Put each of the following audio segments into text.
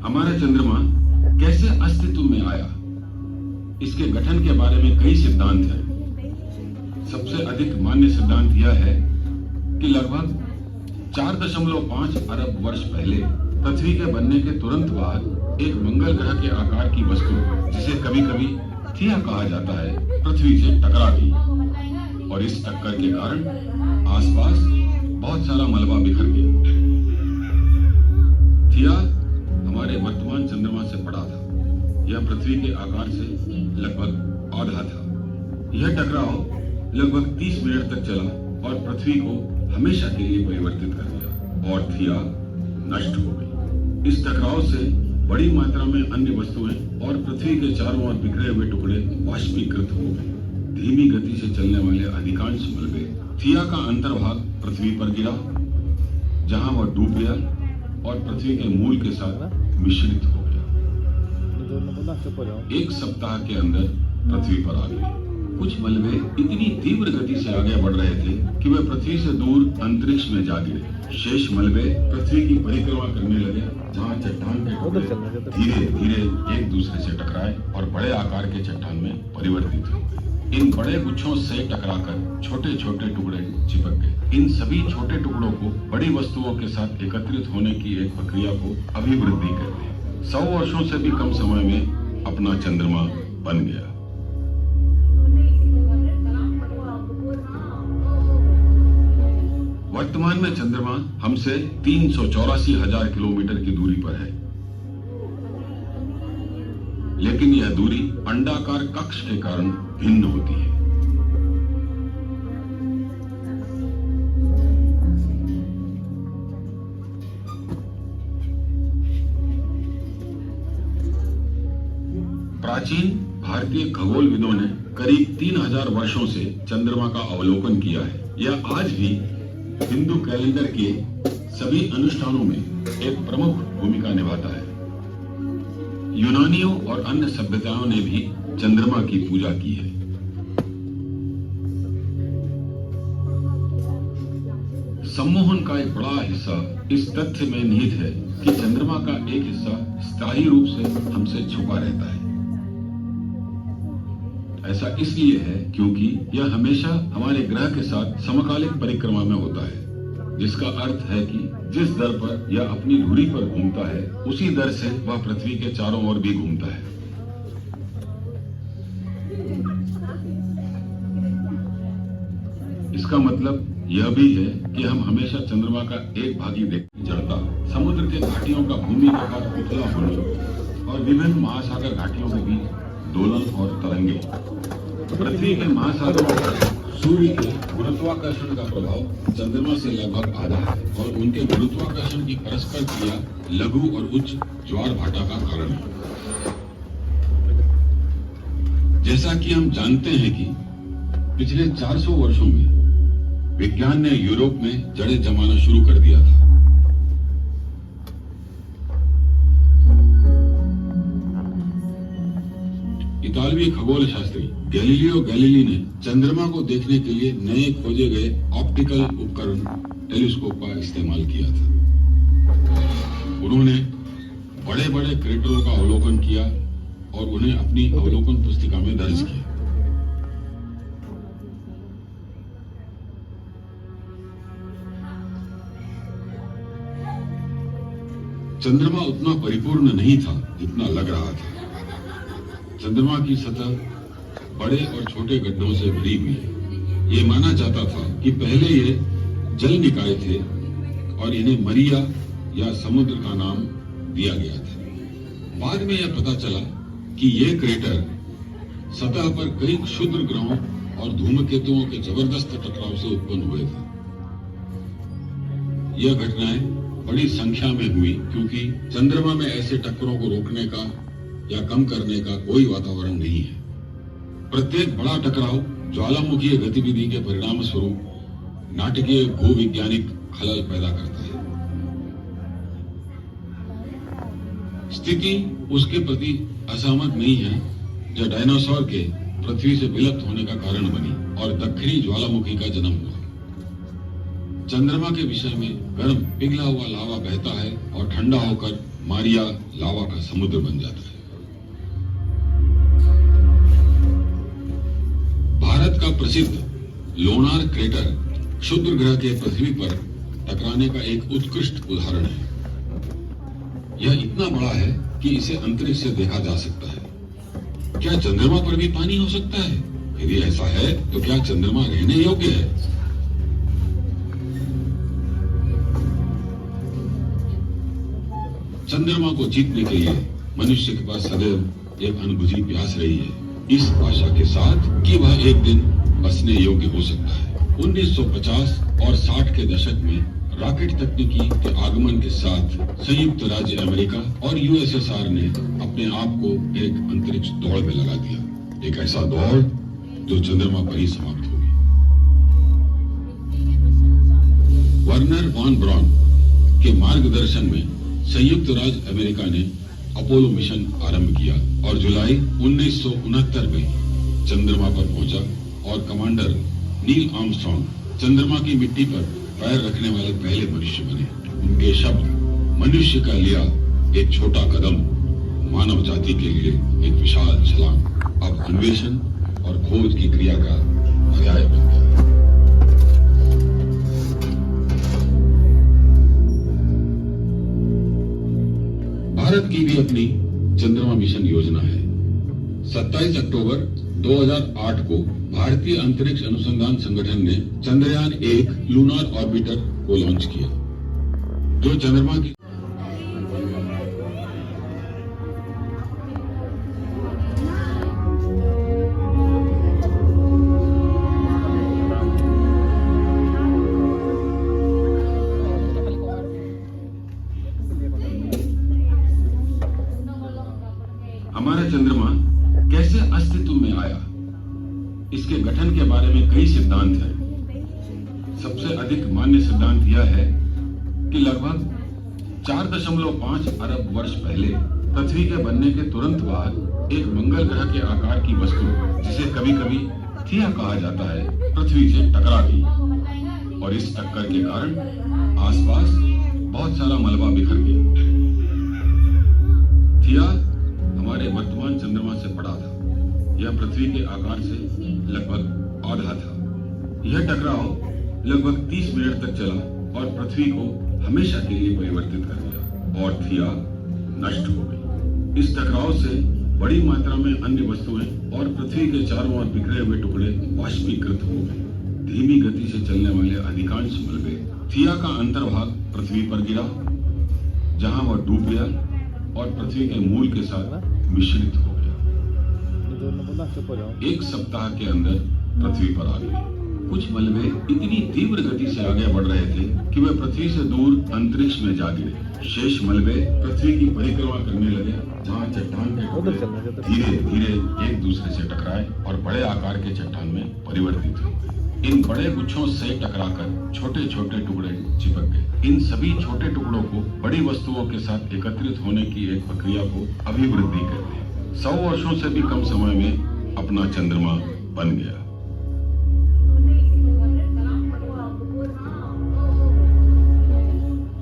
हमारा चंद्रमा कैसे अस्तित्व में आया, इसके गठन के बारे में कई सिद्धांत हैं। सबसे अधिक मान्य सिद्धांत यह है कि लगभग 4.5 अरब वर्ष पहले पृथ्वी के बनने के तुरंत बाद एक मंगल ग्रह के आकार की वस्तु, जिसे कभी कभी थिया कहा जाता है, पृथ्वी से टकरा गई और इस टक्कर के कारण आसपास बहुत सारा मलबा बिखर गया। थिया हमारे वर्तमान चंद्रमा से बड़ा था। यह पृथ्वी के आकार से लगभग आधा था। यह टकराव लगभग 30 मिनट तक चला और पृथ्वी को हमेशा के लिए परिवर्तित कर दिया और थिया नष्ट हो गई। इस टकराव से बड़ी मात्रा में अन्य वस्तुएं और पृथ्वी के चारों ओर बिखरे हुए टुकड़े वाष्पीकृत हो गए। धीमी गति से चलने वाले अधिकांश मलबे थिया का अंतर्भाग पृथ्वी पर गिरा, जहां वह डूब गया और पृथ्वी के मूल के साथ मिश्रित हो गया। एक सप्ताह के अंदर पृथ्वी पर आ गए। कुछ मलबे इतनी तीव्र गति से आगे बढ़ रहे थे कि वे पृथ्वी से दूर अंतरिक्ष में जा गिरे। शेष मलबे पृथ्वी की परिक्रमा करने लगे, जहां चट्टान के टुकड़े धीरे धीरे एक दूसरे से टकराए और बड़े आकार के चट्टान में परिवर्तित हो गए। इन बड़े गुच्छों से टकराकर छोटे छोटे टुकड़े चिपक गए। इन सभी छोटे टुकड़ों को बड़ी वस्तुओं के साथ एकत्रित होने की एक प्रक्रिया को अभिवृद्धि कहते हैं। 100 वर्षों से भी कम समय में अपना चंद्रमा बन गया। वर्तमान में चंद्रमा हमसे 384,000 किलोमीटर की दूरी पर है, लेकिन यह दूरी अंडाकार कक्ष के कारण भिन्न होती है। प्राचीन भारतीय खगोलविदों ने करीब 3000 वर्षों से चंद्रमा का अवलोकन किया है। यह आज भी हिंदू कैलेंडर के सभी अनुष्ठानों में एक प्रमुख भूमिका निभाता है। यूनानियों और अन्य सभ्यताओं ने भी चंद्रमा की पूजा की है। सम्मोहन का एक बड़ा हिस्सा इस तथ्य में निहित है कि चंद्रमा का एक हिस्सा स्थायी रूप से हमसे छुपा रहता है। ऐसा इसलिए है क्योंकि यह हमेशा हमारे ग्रह के साथ समकालिक परिक्रमा में होता है, जिसका अर्थ है कि जिस दर पर यह अपनी धुरी पर घूमता है, उसी दर से वह पृथ्वी के चारों ओर भी घूमता है। इसका मतलब यह भी है कि हम हमेशा चंद्रमा का एक भाग ही देखते। जड़ता, समुद्र के घाटियों का भूमि के साथ उथला होना और विभिन्न महासागर घाटियों के बीच दोलन और तरंगे, पृथ्वी के महासागरों पर सूर्य के गुरुत्वाकर्षण का प्रभाव चंद्रमा से लगभग आधा है और उनके गुरुत्वाकर्षण की परस्पर क्रिया लघु और उच्च ज्वार भाटा का कारण है। जैसा कि हम जानते हैं कि पिछले 400 वर्षों में विज्ञान ने यूरोप में जड़ें जमाना शुरू कर दिया था। इतालवी खगोल शास्त्री गैलीलियो गैलीली ने चंद्रमा को देखने के लिए नए खोजे गए ऑप्टिकल उपकरण टेलीस्कोप का इस्तेमाल किया था। उन्होंने बड़े बड़े क्रेटरों का अवलोकन किया और उन्हें अपनी अवलोकन पुस्तिका में दर्ज किया। चंद्रमा उतना परिपूर्ण नहीं था जितना लग रहा था। चंद्रमा की सतह बड़े और छोटे गड्ढों से भरी हुई है। ये माना जाता था कि पहले ये जल निकाय थे और इन्हें मरिया या समुद्र का नाम दिया गया था। बाद में यह पता चला कि ये क्रेटर सतह पर कई क्षुद्र ग्रहों और धूमकेतुओं के जबरदस्त टकराव से उत्पन्न हुए थे। यह घटनाएं बड़ी संख्या में हुई क्योंकि चंद्रमा में ऐसे टक्करों को रोकने का या कम करने का कोई वातावरण नहीं है। प्रत्येक बड़ा टकराव ज्वालामुखीय गतिविधि के परिणाम स्वरूप नाटकीय भूवैज्ञानिक खलल पैदा करता है। स्थिति उसके प्रति असहमत नहीं है जो डायनासोर के पृथ्वी से विलुप्त होने का कारण बनी और दक्षिणी ज्वालामुखी का जन्म हुआ। चंद्रमा के विषय में गर्म पिघला हुआ लावा बहता है और ठंडा होकर मारिया लावा का समुद्र बन जाता है। भारत का प्रसिद्ध लोनार क्रेटर क्षुद्र ग्रह के पृथ्वी पर टकराने का एक उत्कृष्ट उदाहरण है। यह इतना बड़ा है कि इसे अंतरिक्ष से देखा जा सकता है। क्या चंद्रमा पर भी पानी हो सकता है? यदि ऐसा है तो क्या चंद्रमा रहने योग्य है? चंद्रमा को जीतने के लिए मनुष्य के पास सदैव एक अनबुझी प्यास रही है, इस आशा के साथ कि वह एक दिन बसने योग्य हो सकता है। 1950 और 60 के दशक में रॉकेट तकनीकी के आगमन के साथ संयुक्त राज्य अमेरिका और यूएसएसआर ने अपने आप को एक अंतरिक्ष दौड़ में लगा दिया। एक ऐसा दौड़ जो चंद्रमा पर ही समाप्त होगी। वर्नर वॉन ब्राउन के मार्गदर्शन में संयुक्त राज्य अमेरिका ने अपोलो मिशन आरंभ किया और जुलाई 1969 में चंद्रमा पर पहुंचा और कमांडर नील आर्मस्ट्रांग चंद्रमा की मिट्टी पर पैर रखने वाले पहले मनुष्य बने। उनके शब्द मनुष्य का लिया एक छोटा कदम मानव जाति के लिए एक विशाल छलांग अब अन्वेषण और खोज की क्रिया का पर्याय बन गया। भारत की भी अपनी चंद्रमा मिशन योजना है। 27 अक्टूबर 2008 को भारतीय अंतरिक्ष अनुसंधान संगठन ने चंद्रयान 1 लूनार ऑर्बिटर को लॉन्च किया, जो चंद्रमा की हमारा चंद्रमा कैसे अस्तित्व में आया, इसके गठन के बारे में कई सिद्धांत हैं। सबसे अधिक मान्य सिद्धांत यह है कि लगभग 4.5 अरब वर्ष पहले पृथ्वी के बनने के तुरंत बाद एक मंगल ग्रह के आकार की वस्तु, जिसे कभी कभी थिया कहा जाता है, पृथ्वी से टकरा गई और इस टक्कर के कारण आसपास बहुत सारा मलबा बिखर गया। थिया हमारे वर्तमान चंद्रमा से बड़ा था। यह पृथ्वी के आकार से लगभग आधा था। यह टकराव लगभग 30 मिनट तक चला और पृथ्वी को हमेशा के लिए परिवर्तित कर दिया और थिया नष्ट हो गई। इस टकराव से बड़ी मात्रा में अन्य वस्तुएं और पृथ्वी के चारों ओर बिखरे हुए टुकड़े वाष्पीकृत हो गए। धीमी गति से चलने वाले अधिकांश मलबे थिया का अंतर्भाग पृथ्वी पर गिरा, जहां वह डूब गया और पृथ्वी के मूल के साथ मिश्रित हो गया। एक सप्ताह के अंदर पृथ्वी पर आ गए। कुछ मलबे इतनी तीव्र गति से आगे बढ़ रहे थे कि वे पृथ्वी से दूर अंतरिक्ष में जा गिरे। शेष मलबे पृथ्वी की परिक्रमा करने लगे, जहां चट्टान के टुकड़े धीरे धीरे एक दूसरे से टकराए और बड़े आकार के चट्टान में परिवर्तित हो गए। इन बड़े गुच्छों से टकराकर छोटे छोटे टुकड़े चिपक गए। इन सभी छोटे टुकड़ों को बड़ी वस्तुओं के साथ एकत्रित होने की एक प्रक्रिया को अभिवृद्धि कहते हैं। 100 वर्षों से भी कम समय में अपना चंद्रमा बन गया।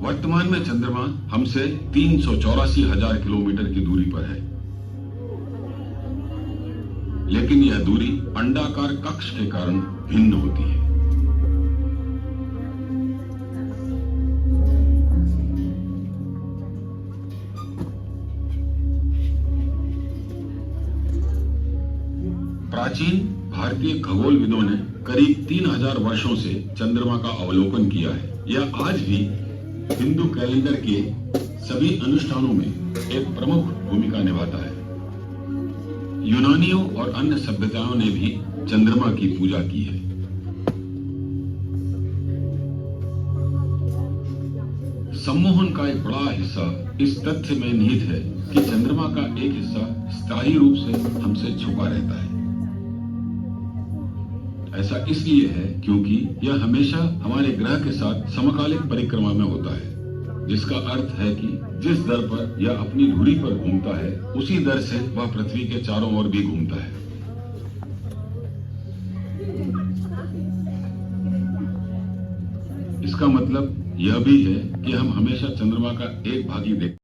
वर्तमान में चंद्रमा हमसे 384,000 किलोमीटर की दूरी पर है, लेकिन यह दूरी अंडाकार कक्ष के कारण भिन्न होती है। प्राचीन भारतीय खगोलविदों ने करीब 3000 वर्षों से चंद्रमा का अवलोकन किया है। यह आज भी हिंदू कैलेंडर के सभी अनुष्ठानों में एक प्रमुख भूमिका निभाता है। यूनानियों और अन्य सभ्यताओं ने भी चंद्रमा की पूजा की है। सम्मोहन का एक बड़ा हिस्सा इस तथ्य में निहित है कि चंद्रमा का एक हिस्सा स्थायी रूप से हमसे छुपा रहता है। ऐसा इसलिए है क्योंकि यह हमेशा हमारे ग्रह के साथ समकालिक परिक्रमा में होता है, जिसका अर्थ है कि जिस दर पर यह अपनी धुरी पर घूमता है, उसी दर से वह पृथ्वी के चारों ओर भी घूमता है। इसका मतलब यह भी है कि हम हमेशा चंद्रमा का एक भाग ही देखते हैं।